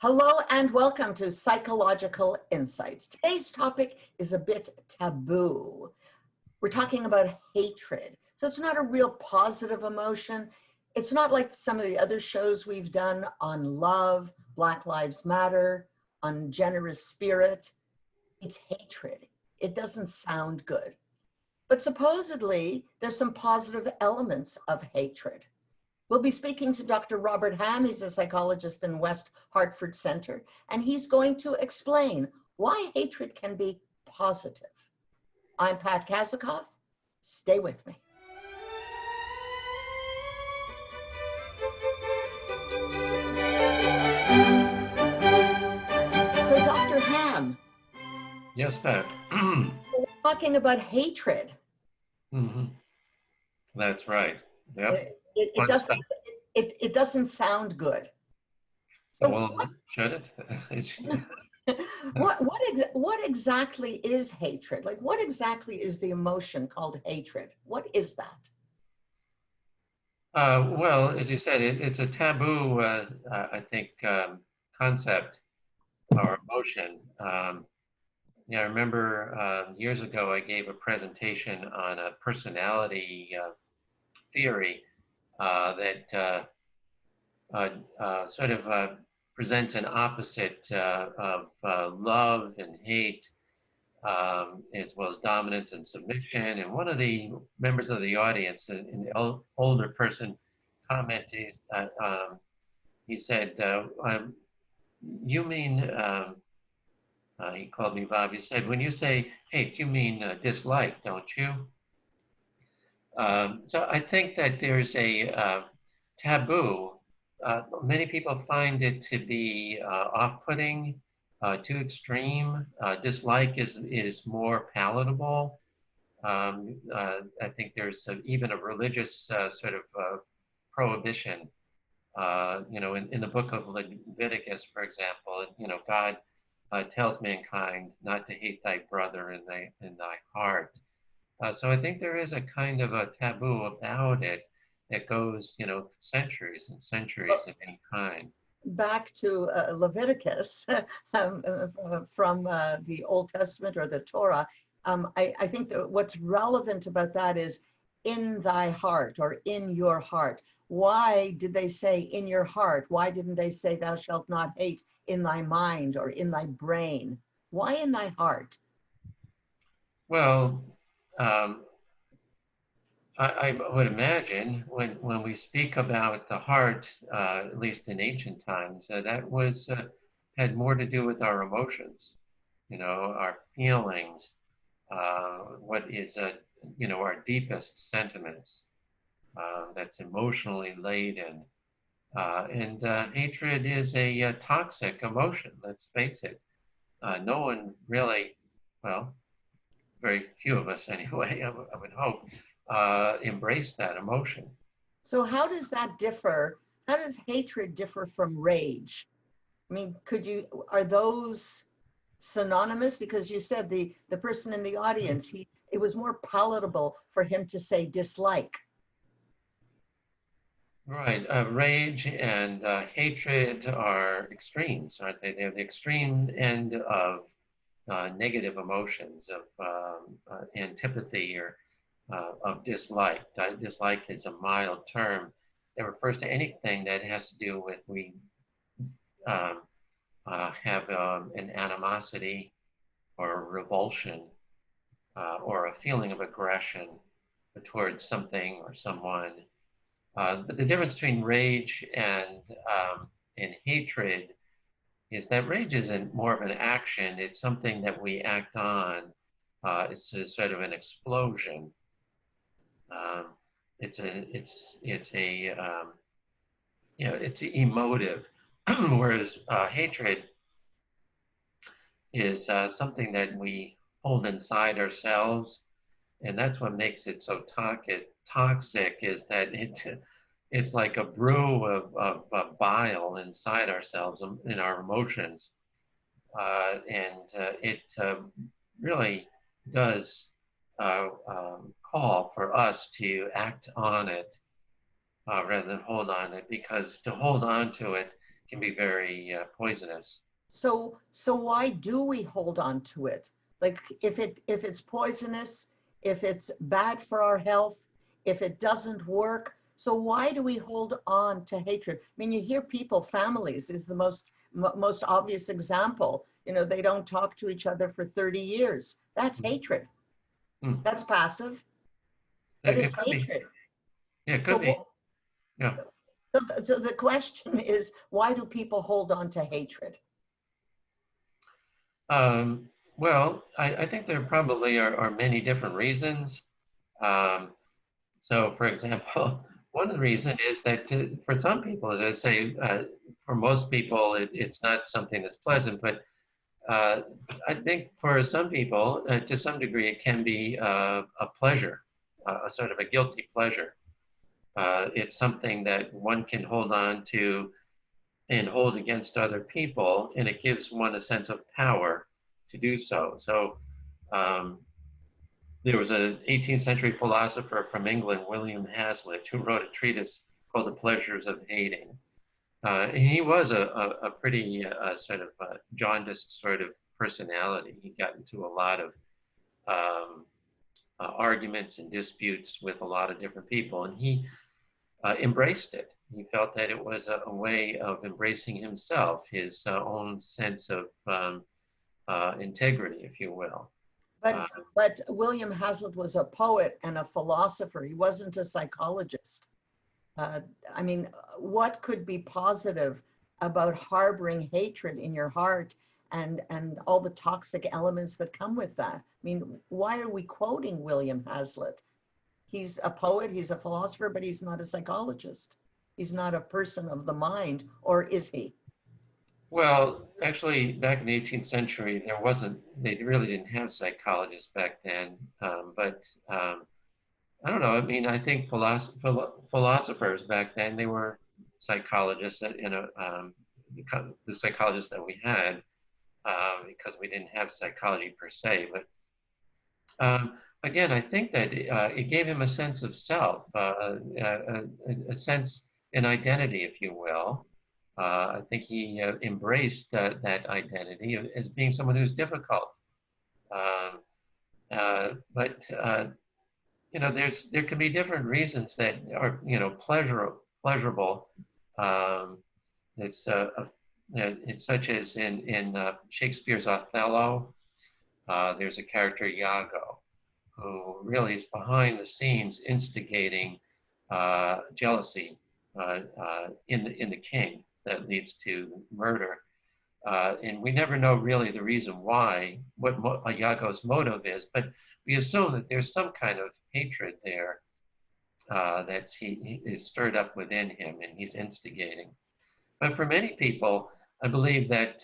Hello and welcome to Psychological Insights. Today's topic is a bit taboo. We're talking about hatred. So it's not a real positive emotion. It's not like some of the other shows we've done on love, Black Lives Matter, on generous spirit. It's hatred. It doesn't sound good. But supposedly there's some positive elements of hatred. We'll be speaking to Dr. Robert Hamm. He's a psychologist in West Hartford Center, and he's going to explain why hatred can be positive. I'm Pat Kazakoff. Stay with me. So, Dr. Hamm. Yes, Pat. We're talking about hatred. That's right. Yep. It doesn't sound good. So well, should it? what exactly is hatred? Like, what exactly is the emotion called hatred? What is that? Well, as you said, it's a taboo, I think, concept or emotion. I remember years ago I gave a presentation on a personality theory that sort of presents an opposite of love and hate, as well as dominance and submission. And one of the members of the audience, an older person, commented, he said, you mean, he called me Bob, he said, when you say hate, you mean dislike, don't you? So I think that there's a taboo. Many people find it to be off-putting, too extreme. Dislike is more palatable. I think there's even a religious sort of prohibition. In the book of Leviticus, for example, God tells mankind not to hate thy brother in thy heart. So I think there is a kind of a taboo about it that goes, centuries and centuries of any kind. Back to Leviticus from the Old Testament or the Torah, I think that what's relevant about that is in thy heart or in your heart. Why did they say in your heart? Why didn't they say thou shalt not hate in thy mind or in thy brain? Why in thy heart? Well, I would imagine when we speak about the heart, at least in ancient times, that was had more to do with our emotions, our feelings, what is our deepest sentiments, that's emotionally laden, and hatred is a toxic emotion. Let's face it. No one really, well, very few of us anyway, I would hope, embrace that emotion. So how does that differ? How does hatred differ from rage? I mean, are those synonymous? Because you said the person in the audience, it was more palatable for him to say dislike. Right. Rage and hatred are extremes, aren't they? They're the extreme end of negative emotions, of antipathy or of dislike. Dislike is a mild term that refers to anything that has to do with we have an animosity or a revulsion or a feeling of aggression towards something or someone. But the difference between rage and hatred is that rage isn't more of an action. It's something that we act on. It's a sort of an explosion. It's emotive, whereas hatred is something that we hold inside ourselves, and that's what makes it so toxic. Is that it's like a brew of bile inside ourselves, in our emotions, and it really does call for us to act on it rather than hold on it, because to hold on to it can be very poisonous. So why do we hold on to it? Like if it's poisonous, if it's bad for our health, if it doesn't work, so why do we hold on to hatred? I mean, you hear people, families is the most obvious example. You know, they don't talk to each other for 30 years. That's hatred. Mm. That's passive, but It it's could be. hatred. Yeah, it could be. So, Yeah. so the question is, why do people hold on to hatred? Well, I think there probably are many different reasons. Um, so, for example, one of the reasons is that for some people, as I say, for most people, it's not something that's pleasant, but uh, I think for some people, to some degree, it can be a pleasure, a sort of a guilty pleasure. It's something that one can hold on to and hold against other people, and it gives one a sense of power to do so. So um, there was an 18th century philosopher from England, William Hazlitt, who wrote a treatise called The Pleasures of Hating. And he was a pretty sort of jaundiced sort of personality. He got into a lot of um, arguments and disputes with a lot of different people, and he embraced it. He felt that it was a way of embracing himself, his own sense of integrity, if you will. But but William Hazlitt was a poet and a philosopher. He wasn't a psychologist. Uh, I mean, what could be positive about harboring hatred in your heart and all the toxic elements that come with that? I mean, why are we quoting William Hazlitt? He's a poet, he's a philosopher, but he's not a psychologist. He's not a person of the mind, or is he? Well, actually, back in the 18th century, they really didn't have psychologists back then. But I don't know. I mean, I think philosophers back then, they were psychologists, the psychologists that we had, because we didn't have psychology per se. But again, I think that it gave him a sense of self, a sense, an identity, if you will. I think he embraced that identity as being someone who's difficult. Um, but there can be different reasons that are pleasurable. Um, it's such as in Shakespeare's Othello. There's a character Iago who really is behind the scenes instigating jealousy in the king that leads to murder. And we never know really the reason why, what Iago's motive is, but we assume that there's some kind of hatred there that he is stirred up within him and he's instigating. But for many people, I believe that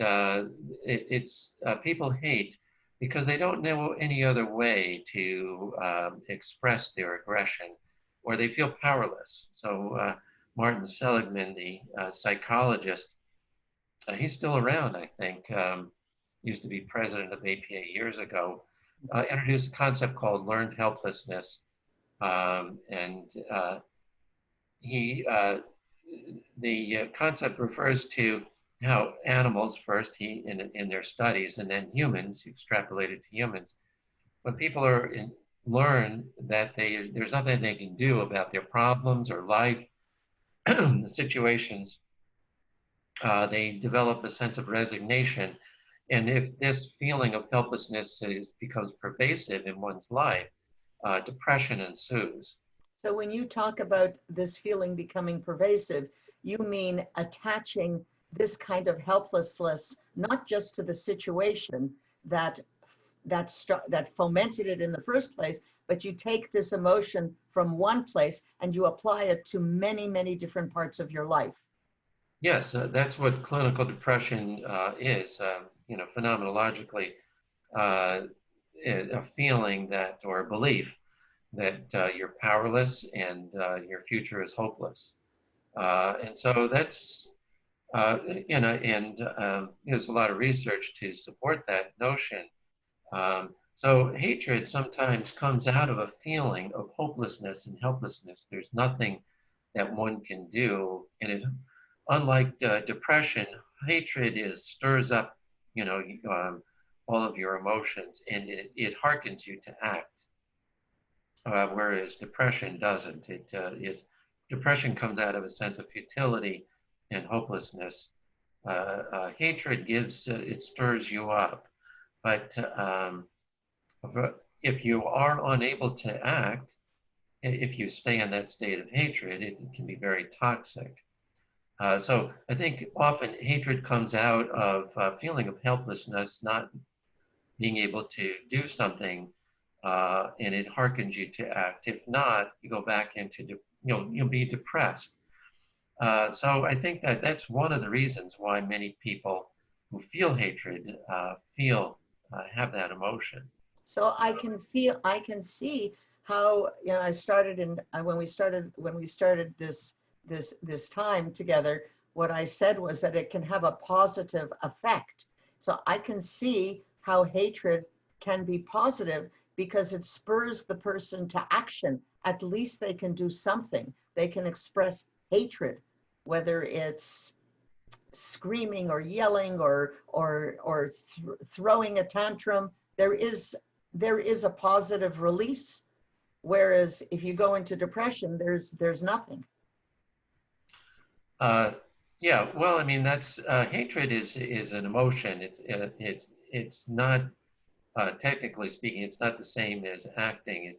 people hate because they don't know any other way to express their aggression, or they feel powerless. So Martin Seligman, the psychologist, he's still around, I think. Used to be president of APA years ago. Introduced a concept called learned helplessness, and the concept refers to how animals first, in their studies, and then humans, extrapolated to humans, when people learn that there's nothing they can do about their problems or life, the situations, they develop a sense of resignation. And if this feeling of helplessness becomes pervasive in one's life, depression ensues. So when you talk about this feeling becoming pervasive, you mean attaching this kind of helplessness not just to the situation that fomented it in the first place, but you take this emotion from one place and you apply it to many, many different parts of your life. Yes, that's what clinical depression is. Phenomenologically, a feeling that, or a belief that you're powerless and your future is hopeless. And so that's, there's a lot of research to support that notion. So hatred sometimes comes out of a feeling of hopelessness and helplessness. There's nothing that one can do, and unlike depression, hatred stirs up, all of your emotions, and it hearkens you to act. Whereas depression doesn't. Depression comes out of a sense of futility and hopelessness. Hatred it stirs you up. But if you are unable to act, if you stay in that state of hatred, it can be very toxic. So I think often hatred comes out of a feeling of helplessness, not being able to do something, and it hearkens you to act. If not, you go back into, you'll be depressed. So I think that's one of the reasons why many people who feel hatred have that emotion. So I can see how, I started when we started this time together, what I said was that it can have a positive effect. So I can see how hatred can be positive because it spurs the person to action. At least they can do something. They can express hatred, whether it's screaming or yelling or throwing a tantrum. There is a positive release, whereas if you go into depression, there's nothing. Yeah, well, I mean, that's hatred is an emotion. It's not technically speaking, it's not the same as acting.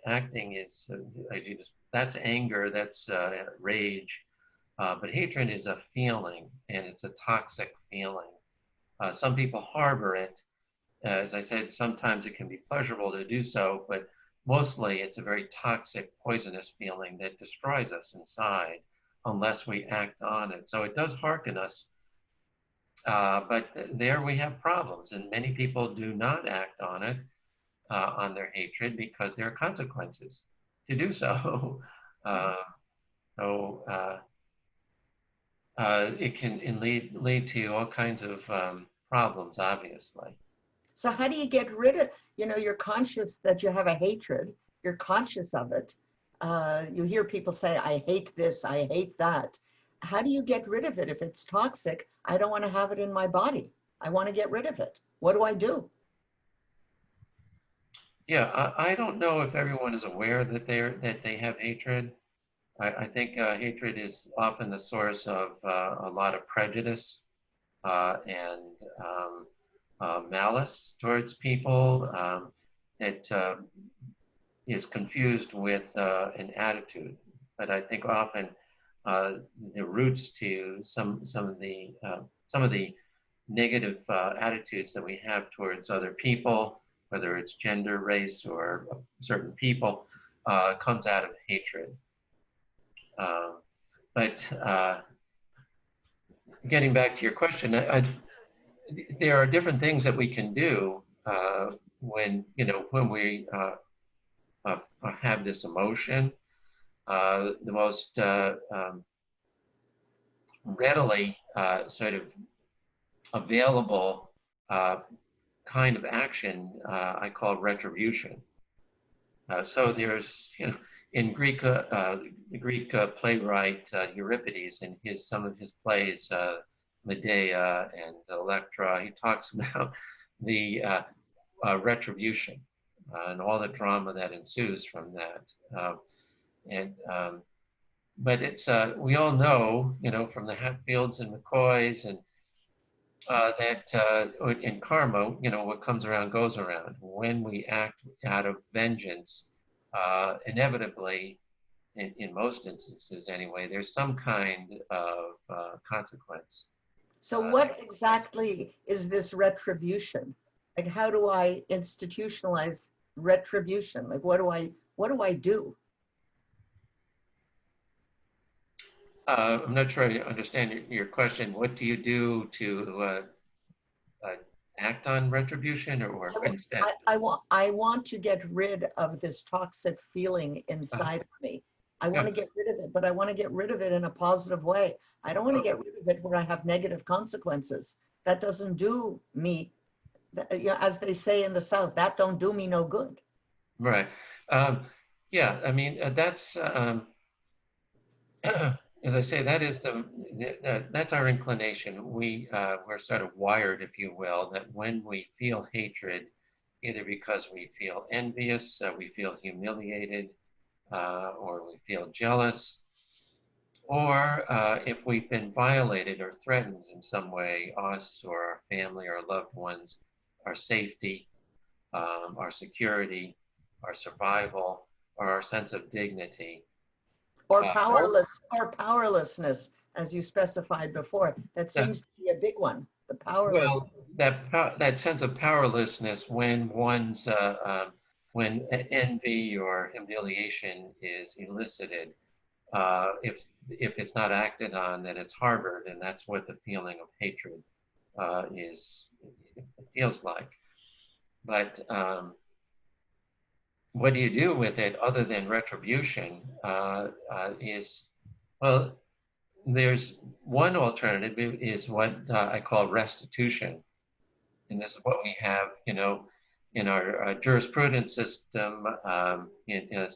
Acting is that's anger, that's rage, but hatred is a feeling, and it's a toxic feeling. Some people harbor it. As I said, sometimes it can be pleasurable to do so, but mostly it's a very toxic, poisonous feeling that destroys us inside unless we act on it. So it does hearken us, but there we have problems, and many people do not act on it, on their hatred, because there are consequences to do so. It can lead to all kinds of problems, obviously. So how do you get rid of, you're conscious that you have a hatred, you're conscious of it. You hear people say, I hate this, I hate that. How do you get rid of it? If it's toxic, I don't want to have it in my body. I want to get rid of it. What do I do? Yeah, I don't know if everyone is aware that they have hatred. I think hatred is often the source of a lot of prejudice and malice towards people. It is confused with an attitude, but I think often the roots to some of the negative attitudes that we have towards other people, whether it's gender, race, or certain people, comes out of hatred. But getting back to your question, there are different things that we can do when we have this emotion. The most readily sort of available kind of action I call retribution. So there's, in Greek, the Greek playwright Euripides, in some of his plays, Medea and Electra, he talks about the retribution and all the drama that ensues from that. But it's we all know, from the Hatfields and McCoys and that in karma, what comes around goes around. When we act out of vengeance, inevitably, in most instances anyway, there's some kind of consequence. So what exactly is this retribution? Like, how do I institutionalize retribution? Like, what do I do? I'm not sure I understand your question. What do you do to act on retribution, or instead? I want to get rid of this toxic feeling inside of me. I want to get rid of it, but I want to get rid of it in a positive way. I don't want to get rid of it where I have negative consequences. That doesn't do me, as they say in the South, that don't do me no good. Right. Yeah, I mean, that's as I say, that is that's our inclination. We're sort of wired, if you will, that when we feel hatred, either because we feel envious, we feel humiliated, or we feel jealous, or if we've been violated or threatened in some way, us or our family or loved ones, our safety, our security, our survival, or our sense of dignity. Or Or powerlessness, as you specified before. That that, seems to be a big one, the powerless. well, that sense of powerlessness when when envy or humiliation is elicited, if it's not acted on, then it's harbored, and that's what the feeling of hatred is it feels like. But what do you do with it other than retribution? Is well, there's one alternative is what I call restitution, and this is what we have, in our jurisprudence system, in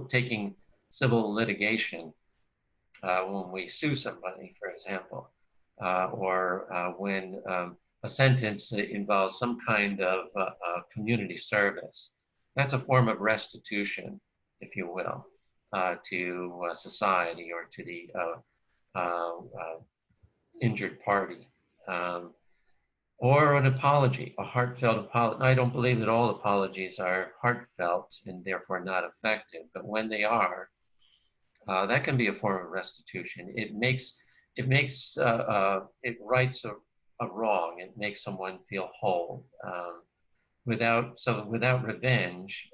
taking civil litigation, when we sue somebody, for example, or when a sentence involves some kind of community service. That's a form of restitution, if you will, to society or to the injured party. Or an apology, a heartfelt apology. I don't believe that all apologies are heartfelt and therefore not effective, but when they are, that can be a form of restitution. It rights a wrong. It makes someone feel whole. Without revenge,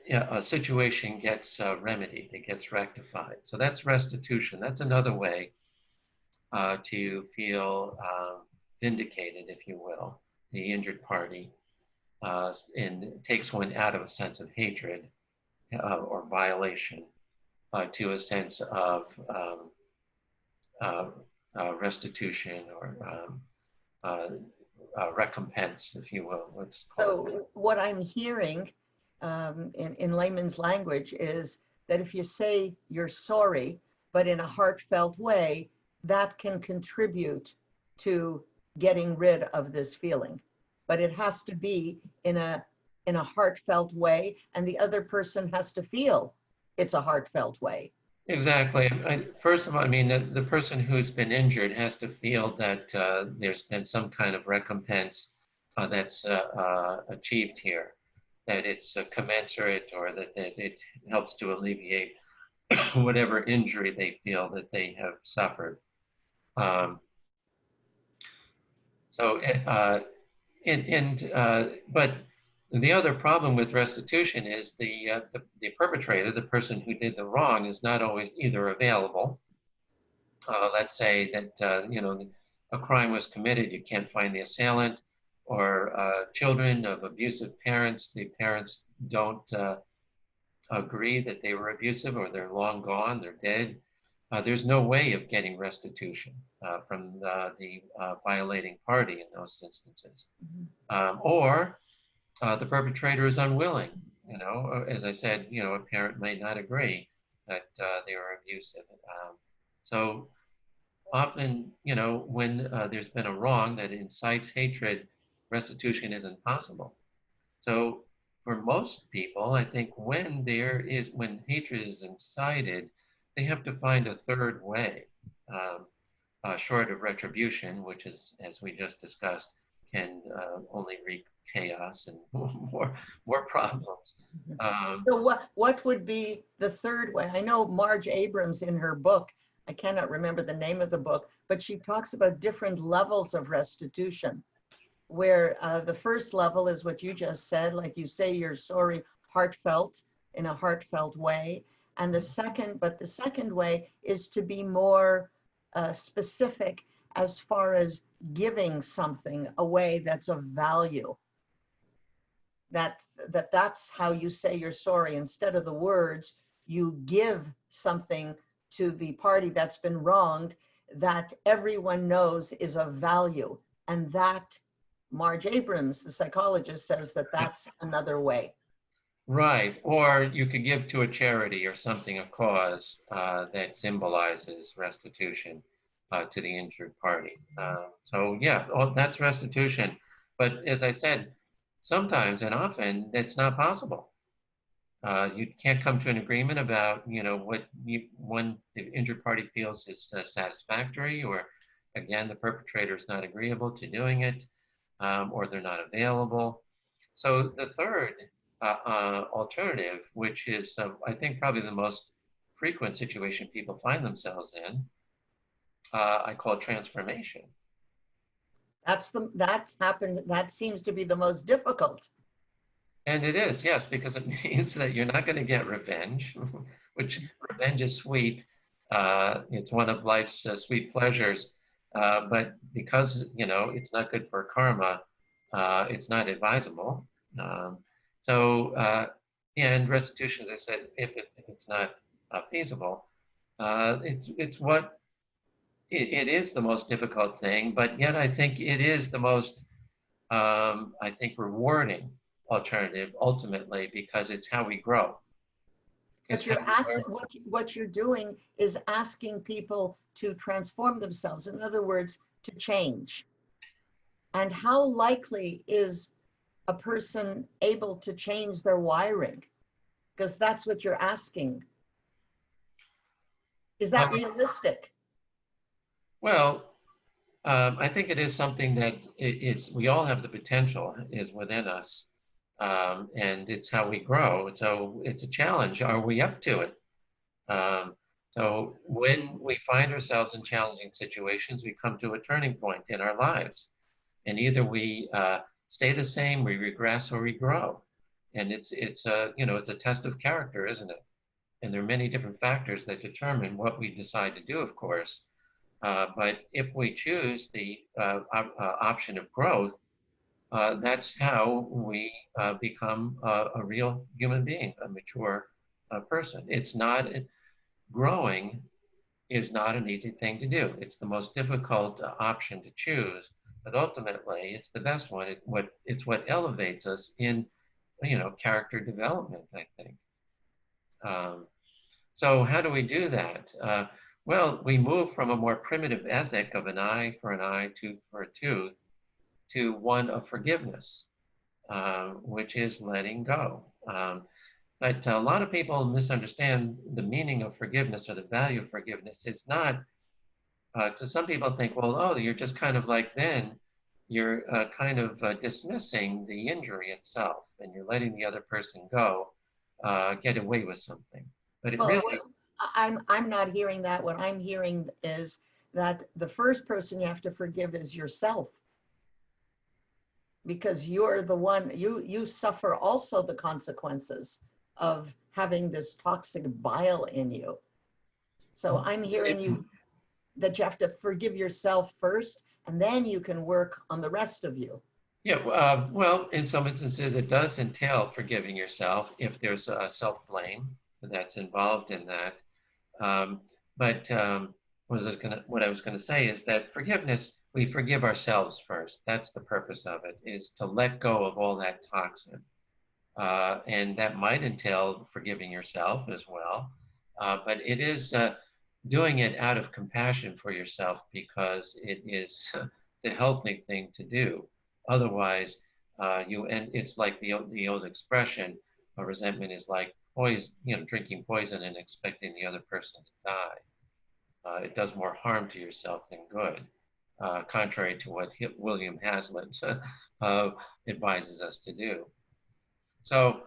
yeah, a situation gets remedied. It gets rectified. So that's restitution. That's another way to feel vindicated, if you will, the injured party, and takes one out of a sense of hatred or violation to a sense of restitution or recompense, if you will. Let's call it. So what I'm hearing in layman's language is that if you say you're sorry, but in a heartfelt way, that can contribute to getting rid of this feeling. But it has to be in a heartfelt way, and the other person has to feel it's a heartfelt way. Exactly. First of all, I mean, the person who's been injured has to feel that there's been some kind of recompense that's achieved here, that it's commensurate, or that it helps to alleviate whatever injury they feel that they have suffered. Um, so, but the other problem with restitution is the perpetrator, the person who did the wrong, is not always either available. Let's say that a crime was committed, you can't find the assailant, or children of abusive parents, the parents don't agree that they were abusive, or they're long gone, they're dead. There's no way of getting restitution from the violating party in those instances. Or the perpetrator is unwilling. As I said, a parent may not agree that they are abusive. So often, when there's been a wrong that incites hatred, restitution isn't possible. So for most people, I think when hatred is incited, they have to find a third way, short of retribution, which is, as we just discussed, can only wreak chaos and more problems. So what would be the third way? I know Marge Abrams in her book, I cannot remember the name of the book, but she talks about different levels of restitution, where the first level is what you just said, like you say you're sorry, heartfelt, in a heartfelt way. And the second way is to be more specific as far as giving something away that's of value. That's how you say you're sorry. Instead of the words, you give something to the party that's been wronged that everyone knows is of value. And that, Marge Abrams, the psychologist, says that that's another way. Right. Or you could give to a charity or something, a cause that symbolizes restitution to the injured party. So yeah, that's restitution. But as I said, sometimes and often it's not possible. You can't come to an agreement about, what one the injured party feels is satisfactory, or again, the perpetrator is not agreeable to doing it, or they're not available. So the third alternative, which is, I think, probably the most frequent situation people find themselves in, I call transformation. That's happened. That seems to be the most difficult. And it is, yes, because it means that you're not going to get revenge, which revenge is sweet. It's one of life's sweet pleasures. But because, it's not good for karma, it's not advisable. Um, so, and restitution, as I said, if it's not feasible, it's what it is the most difficult thing, but yet I think it is the most I think, rewarding alternative ultimately because it's how we grow. It's But how you're we asking learn. what you're doing is asking people to transform themselves. In other words, to change. And how likely is a person able to change their wiring? Because that's what you're asking. Is Uh, that realistic? well, I think it is something that we all have the potential is within us, and it's how we grow. So it's a challenge. Are we up to it? Um, so when we find ourselves in challenging situations, we come to a turning point in our lives, and either we stay the same, we regress, or we grow. And it's a test of character, isn't it? And there are many different factors that determine what we decide to do, of course. But if we choose the option of growth, that's how we become a real human being, a mature person. It's not growing is not an easy thing to do. It's the most difficult option to choose, but ultimately it's the best one. It's what elevates us in, character development, I think. Um, so how do we do that? Well, we move from a more primitive ethic of an eye for an eye, tooth for a tooth, to one of forgiveness, which is letting go. But a lot of people misunderstand the meaning of forgiveness or the value of forgiveness. It's not, to some people think, well, oh, you're just kind of like then, you're kind of dismissing the injury itself and you're letting the other person go, get away with something. But it Well, really, I'm not hearing that. What I'm hearing is that the first person you have to forgive is yourself, because you're the one, you suffer also the consequences of having this toxic bile in you. So I'm hearing it, you that you have to forgive yourself first, and then you can work on the rest of you. yeah, well, in some instances, it does entail forgiving yourself if there's a self-blame that's involved in that. Um, but what I was going to say is that forgiveness, we forgive ourselves first. That's the purpose of it, is to let go of all that toxin. And that might entail forgiving yourself as well. But it is doing it out of compassion for yourself because it is the healthy thing to do. Otherwise, and it's like the old expression, resentment is like poison, drinking poison and expecting the other person to die. It does more harm to yourself than good, contrary to what William Hazlitt advises us to do. So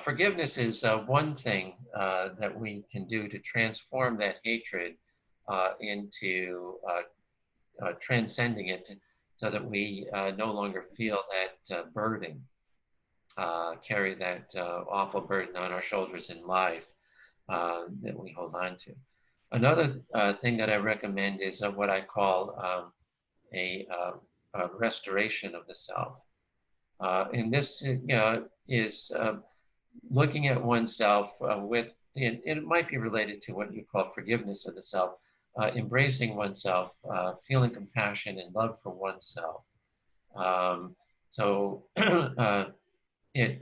forgiveness is one thing that we can do to transform that hatred into transcending it so that we no longer feel that burden, carry that awful burden on our shoulders in life that we hold on to. Another thing that I recommend is what I call a restoration of the self. And this is looking at oneself and it might be related to what you call forgiveness of the self, embracing oneself, feeling compassion and love for oneself. So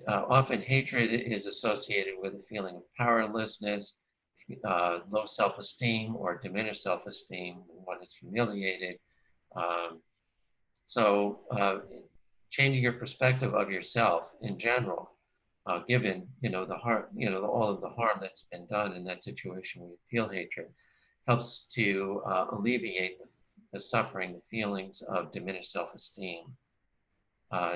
Often hatred is associated with a feeling of powerlessness, low self-esteem or diminished self-esteem. One is humiliated. Um, so changing your perspective of yourself in general, given the harm, all of the harm that's been done in that situation where you feel hatred, helps to alleviate the suffering, the feelings of diminished self-esteem.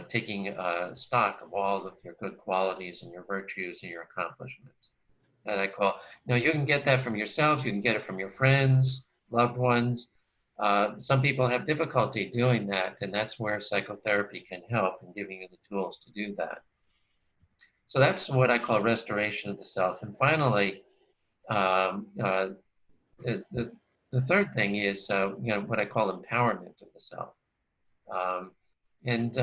Taking stock of all of your good qualities and your virtues and your accomplishments. That I call, you can get that from yourself, you can get it from your friends, loved ones. Some people have difficulty doing that, and that's where psychotherapy can help in giving you the tools to do that. So that's what I call restoration of the self. And finally, the third thing is what I call empowerment of the self. And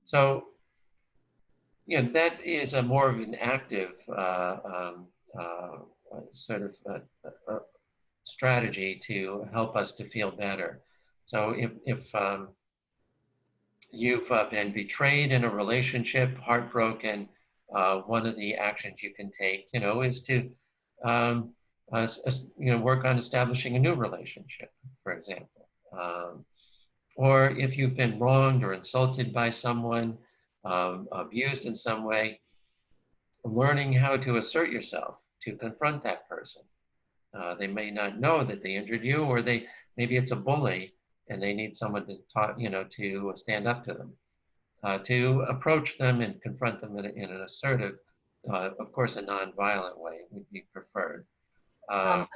so, that is a more of an active sort of strategy to help us to feel better. So if you've been betrayed in a relationship, heartbroken, one of the actions you can take, is to work on establishing a new relationship, for example. Or if you've been wronged or insulted by someone, abused in some way, learning how to assert yourself, to confront that person. They may not know that they injured you, or maybe it's a bully and they need someone to talk, to stand up to them. To approach them and confront them in an assertive, of course, a nonviolent way would be preferred. I'm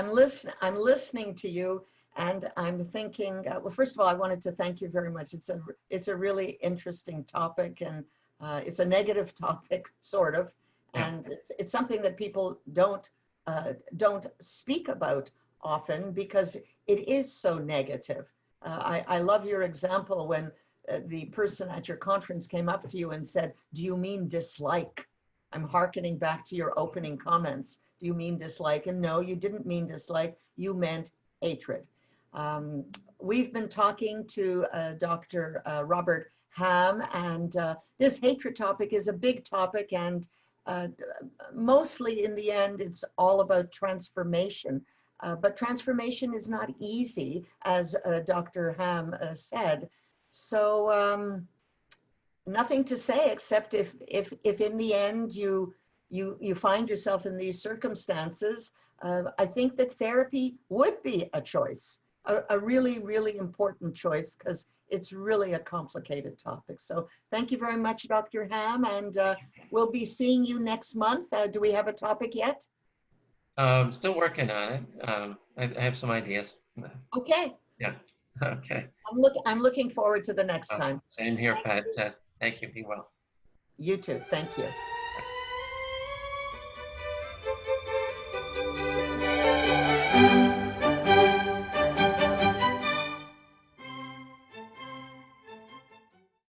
listening to you, and I'm thinking. Well, first of all, I wanted to thank you very much. It's a really interesting topic, and it's a negative topic, sort of, and it's something that people don't speak about often because it is so negative. I love your example when the person at your conference came up to you and said, "Do you mean dislike?" I'm hearkening back to your opening comments. Do you mean dislike? And no, you didn't mean dislike. You meant hatred. We've been talking to Dr. Robert Hamm, and this hatred topic is a big topic, and mostly in the end, it's all about transformation. But transformation is not easy, as Dr. Hamm said. So nothing to say except if in the end you find yourself in these circumstances, I think that therapy would be a choice, a really, really important choice, because it's really a complicated topic. So thank you very much, Dr. Hamm, and we'll be seeing you next month. Do we have a topic yet? Still working on it. I have some ideas. Okay. Yeah. Okay. I'm looking forward to the next time. Same here, Pat. Thank you. Be well. You too. Thank you.